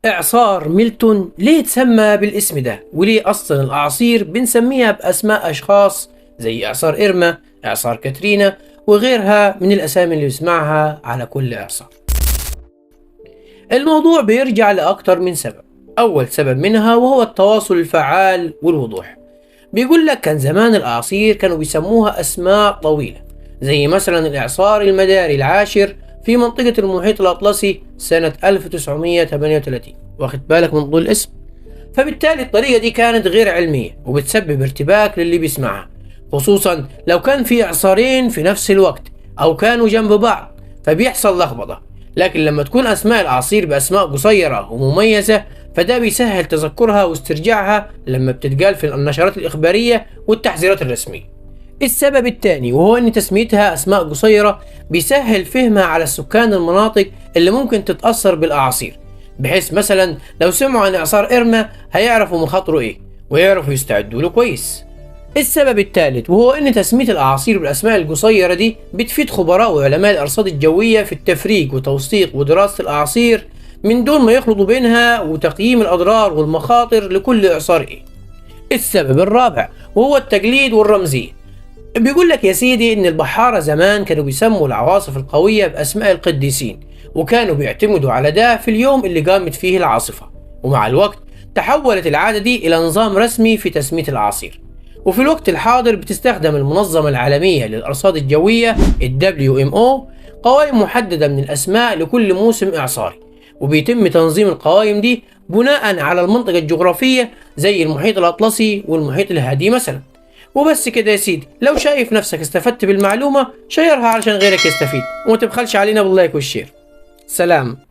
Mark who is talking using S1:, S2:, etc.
S1: إعصار ميلتون ليه تسمى بالاسم ده؟ وليه أصلا الأعاصير بنسميها بأسماء أشخاص زي إعصار إرما، إعصار كاترينا، وغيرها من الأسامي اللي بسمعها على كل إعصار؟ الموضوع بيرجع لأكتر من سبب. أول سبب منها وهو التواصل الفعال والوضوح. بيقول لك كان زمان الأعاصير كانوا بيسموها أسماء طويلة، زي مثلا الإعصار المداري العاشر في منطقة المحيط الأطلسي سنة 1938. واخد بالك من طول الاسم؟ فبالتالي الطريقة دي كانت غير علمية وبتسبب ارتباك للي بيسمعها، خصوصا لو كان في إعصارين في نفس الوقت أو كانوا جنب بعض، فبيحصل لخبطة. لكن لما تكون أسماء الأعاصير بأسماء قصيرة ومميزة، فده بيسهل تذكرها واسترجاعها لما بتتقال في النشرات الإخبارية والتحذيرات الرسمية. السبب الثاني وهو أن تسميتها أسماء قصيرة بيسهل فهمها على السكان المناطق اللي ممكن تتأثر بالأعاصير، بحيث مثلا لو سمعوا عن إعصار إرما هيعرفوا مخاطره إيه ويعرفوا يستعدوا له كويس. السبب الثالث وهو أن تسمية الأعاصير بالأسماء القصيرة دي بتفيد خبراء وعلماء الأرصاد الجوية في التفريق وتوثيق ودراسة الأعاصير من دون ما يخلطوا بينها وتقييم الأضرار والمخاطر لكل إعصار إيه. السبب الرابع وهو التقليد والرمزية. بيقول لك يا سيدي إن البحارة زمان كانوا بيسموا العواصف القوية بأسماء القديسين، وكانوا بيعتمدوا على ده في اليوم اللي قامت فيه العاصفة. ومع الوقت تحولت العادة دي إلى نظام رسمي في تسمية الأعاصير، وفي الوقت الحاضر بتستخدم المنظمة العالمية للأرصاد الجوية WMO قوائم محددة من الأسماء لكل موسم إعصاري، وبيتم تنظيم القوائم دي بناء على المنطقة الجغرافية زي المحيط الأطلسي والمحيط الهادي مثلا. وبس كده يا سيدي، لو شايف نفسك استفدت بالمعلومة شيرها علشان غيرك يستفيد، وما تبخلش علينا باللايك والشير. سلام.